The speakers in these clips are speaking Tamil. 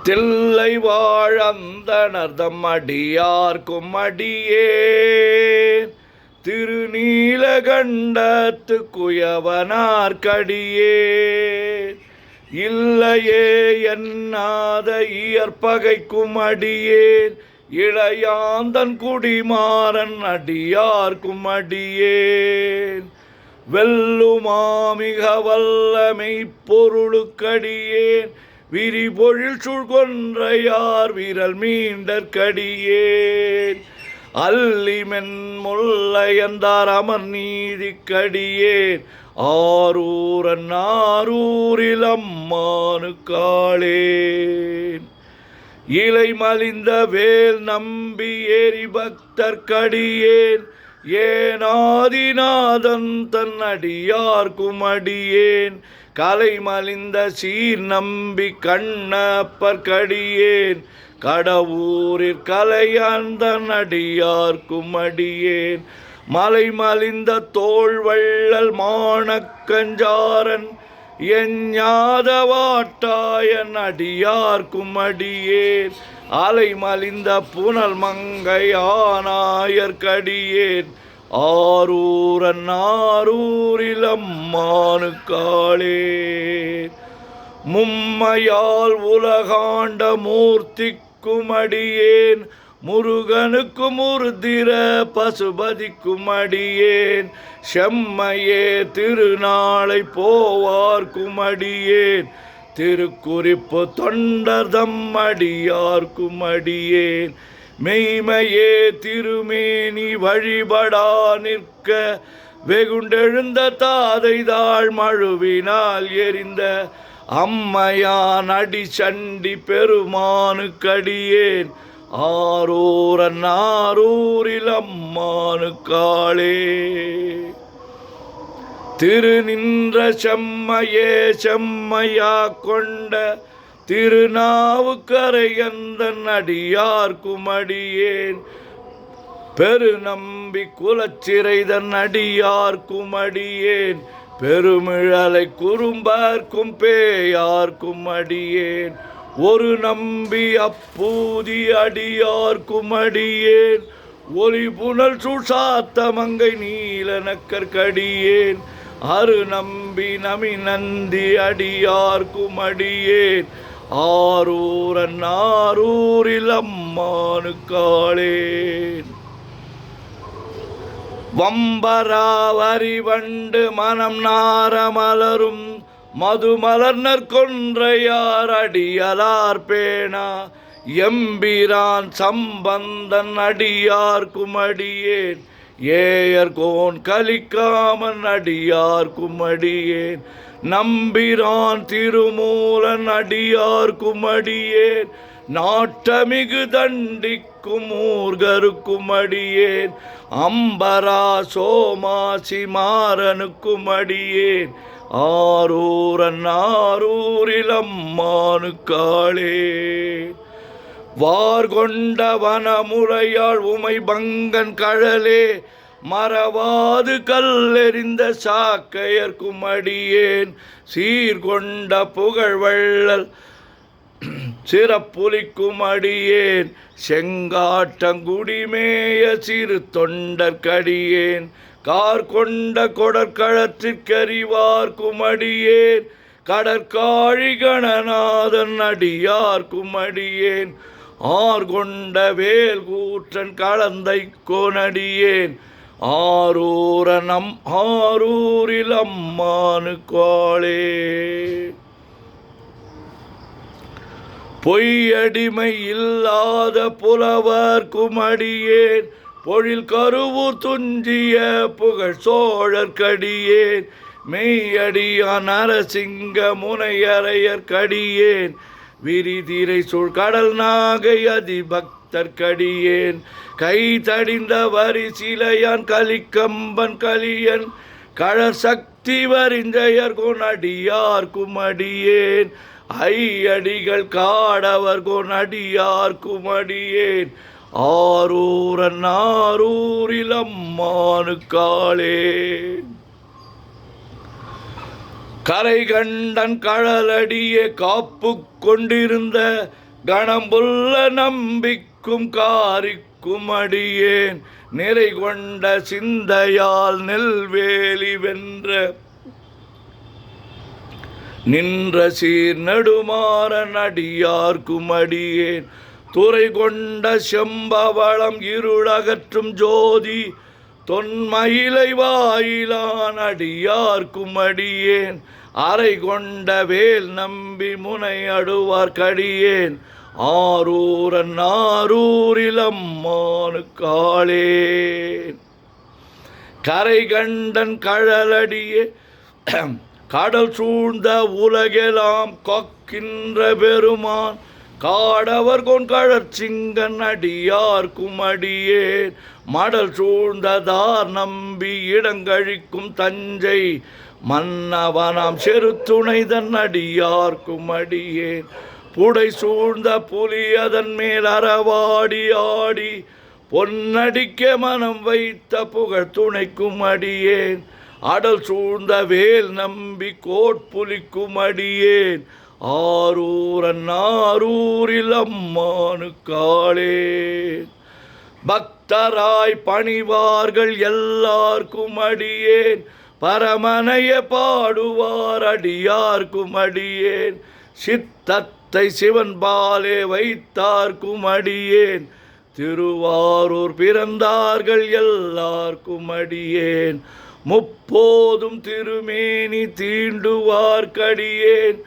தில்லை வாழந்தனர்தம் அடியார்க்கும் அடியேன் திருநீலகண்டத்து குயவனார்க்கடியேன் இல்லையே என்னாத இயற்பகைக்கும் அடியேன் இளையாந்தன் குடிமாறன் அடியார்க்கும் அடியேன் வெல்லுமாமிக வல்லமை பொருளுக்கடியேன் விரிபொழில் சூழ்கொன்றையார் விரல் மீண்டற்கடியேன் அல்லிமென் முல்லையந்தார் அமர் நீதிக்கடியேன் ஆரூரன் ஆரூரில் அம்மானுக்காளேன் இலை மலிந்த வேல் நம்பி ஏறி பக்தர்க்கடியேன் ஏனாதிநாதன் தன் அடியார்க்கும் அடியேன் கலை மலிந்த சீர் நம்பி கண்ணப்பர்க்கடியேன் கடவுரிற் கலையாந்தன் அடியார்க்கும் அடியேன் மலை மலிந்த தோள் வள்ளல் மானக்கஞ்சாரன் எஞ்ஞாதவாட்டாயன் அடியார்க்கும் அடியேன் அலை மலிந்த புனல் மங்கையானாயர்க்கடியேன் ஆரூரன் ஆரூரில் அம்மானுக்காளேன் மும்மையால் உலகாண்ட மூர்த்திக்கும் அடியேன் முருகனுக்கும் உருதிர பசுபதிக்கும் அடியேன் செம்மையே திருநாளை போவார்க்கும் அடியேன் திருக்குறிப்பு தொண்டர்தம் அடியார்க்கும் அடியேன் மெய்மையே திருமேனி வழிபடா நிற்க வெகுண்டெழுந்த தாதைதாள் மழுவினால் எரிந்த அம்மையான் அடி சண்டி பெருமானுக்கடியேன் ஆரூரன் ஆரூரில் அம்மானுக்காளே திருநின்ற செம்மையே செம்மையா கொண்ட திருநாவுக்கரையந்தன் அடியார்க்கும் அடியேன் பெருநம்பி குலச்சிறைதன் அடியார்க்கும் அடியேன் பெருமிழலை குறும்பார்க்கும் பேயார்க்கும் அடியேன் ஒரு நம்பி அப்பூதி அடியார்க்கும் அடியேன் ஒலி புனல் சுசாத்த மங்கை நீலனக்கற்கடியேன் அரு நம்பி நமி நந்தி அடியார்க்கும் அடியேன் ஆரூரன் ஆரூரில் அம்மானுக்காளேன் வம்பராவரி வண்டு மனம் நாரமலரும் மதுமலர்னர் கொன்றையார் அடியலார் பேணா எம்பிரான் சம்பந்தன் அடியார்க்கும் அடியேன் ஏயர்கோன் கலிக்காமன் அடியார்க்கும் அடியேன் நம்பிரான் திருமூலன் அடியார்க்கும் அடியேன் நாட்டமிகு தண்டிக்கும் ஊர்கருக்கும் அடியேன் அம்பரா சோமாசி மாறனுக்கும் அடியேன் ஆரூரன் ஆரூரில் அம்மானுக்காளே வார்கொண்ட வனமுறையாள் உமை பங்கன் கழலே மறவாது கல்லெறிந்த சாக்கையர்க்கும் அடியேன் சீர்கொண்ட புகழ்வள்ளல் சிறப்புலிக்கும் அடியேன் செங்காட்டங்குடிமேய சிறு தொண்டர்க்கடியேன் கார் கொண்ட கொடற்களத்திற்கறிவார்க்கும் அடியேன் கடற்காழி கணநாதன் அடியார்க்கும் அடியேன் ஆர்கொண்ட வேல் கூற்றன் கலந்தை கோனடியேன் ஆரூரன் ஆரூரில் அம்மானுக்காளே பொய்யடிமை இல்லாத புலவர்க்கும் அடியேன் பொழில் கருவூர் துஞ்சிய புகழ் சோழர்க்கடியேன் மெய்யடியான் நரசிங்க முனையரையர்க்கடியேன் விரிதிரை சூழ் கடல் நாகை அதிபக்தர்க்கடியேன் கை தடிந்த வரி சிலையான் கலிக்கம்பன் கலியன் கழற் சக்தி வரிஞ்சயர்கோன் அடியார்க்கும் அடியேன் ஐயடிகள் காடவர்கோன் அடியார்க்கும் அடியேன் ஆரூரன் ஆரூரில் அம்மானுக்காளே கரை கண்டன் கடலடியே காப்பு கொண்டிருந்த கணம்புள்ள நம்பிக்கும் காரிக்கும் அடியேன் நிறை கொண்ட சிந்தையால் நெல்வேலி வென்ற நின்ற சீர் நெடுமாறன் அடியார்க்கும் அடியேன் துறை கொண்ட செம்பவளம் இருளகற்றும் ஜோதி தொன்மயிலை வாயிலான் அடியார்க்கும் அடியேன் அறை கொண்ட வேல் நம்பி முனை அடுவார் கடியேன் ஆரூரன் ஆரூரில் அம்மானு காளேன் கரை கண்டன் கடலடியே கடல் சூழ்ந்த உலகெல்லாம் காக்கின்ற பெருமான் காடவர் கொண்கழற்சிங்கன் அடியார்க்கும் அடியேன் மடல் சூழ்ந்ததார் நம்பி இடங்கழிக்கும் தஞ்சை மன்னவனாம் செருத்துணைதன் அடியார்க்கும் அடியேன் புடை சூழ்ந்த புலி அதன் மேல் அறவாடி ஆடி பொன்னடிக்க மனம் வைத்த புகழ் துணைக்கும் அடியேன் அடல் சூழ்ந்த வேல் நம்பி கோட்புலிக்கும் அடியேன் ஆரூரன் ஆரூரில் அம்மானு காளேன் பக்தராய் பணிவார்கள் எல்லார்க்கும் அடியேன் பரமனைய பாடுவார் அடியார்க்கும் அடியேன் சித்தத்தை சிவன் பாலே வைத்தார்க்கும் அடியேன் திருவாரூர் பிறந்தார்கள் எல்லார்க்கும் அடியேன் முப்போதும் திருமேனி தீண்டுவார்க்கடியேன்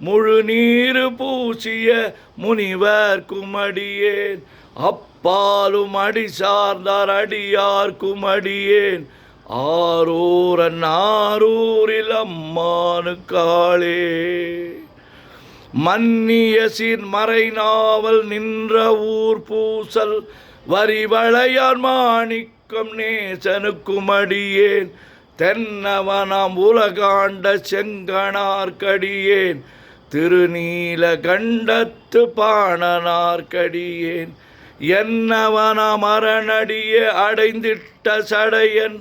முழு நீரு பூசிய முனிவர்க்கும் அடியேன் அப்பாலும் அடி சார்ந்தார் அடியார்க்கும் அடியேன் ஆரூரன் ஆரூரில் அம்மானு காளே மன்னிய சீர் மறை நாவல் நின்ற ஊர் பூசல் வரிவளையான் மாணிக்கம் நேசனுக்கும் அடியேன் தென்னவனாம் உலகாண்ட செங்கணார்க்கடியேன் திருநீல கண்டத்து பாணனார்க்கடியேன் என்னவனாம் அரணடிய அடைந்திட்ட சடையன்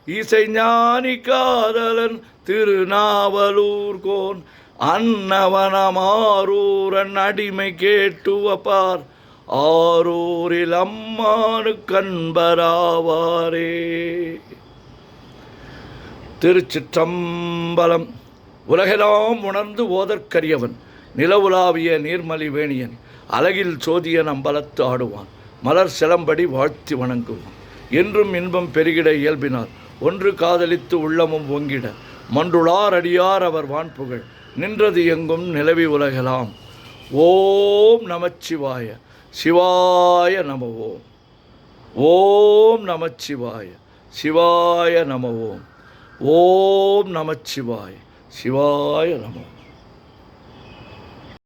இசைஞானி காதலன் திருநாவலூர்கோன் அன்னவனாம் ஆரூரன் அடிமை கேட்டுவப்பார் ஆரூரில் அம்மானு கண்பராவாரே. திருச்சிற்றம்பலம். உலகெல்லாம் உணர்ந்து ஓதற்கரியவன் நிலவுலாவிய நீர்மலி வேணியன் அழகில் சோதியன் அம்பலத்து ஆடுவான் மலர் சிலம்படி வாழ்த்தி வணங்குவான் என்றும் இன்பம் பெருகிட இயல்பினார் ஒன்று காதலித்து உள்ளமும் ஒங்கிட மன்றுளார் அடியார் அவர் வான்புகழ் நின்றது எங்கும் நிலவி உலகலாம். ஓம் நமச்சிவாய சிவாய நம ஓம். ஓம் நமச்சிவாய சிவாய நம ஓம். ஓம் நமச்சிவாய சிவாய நம.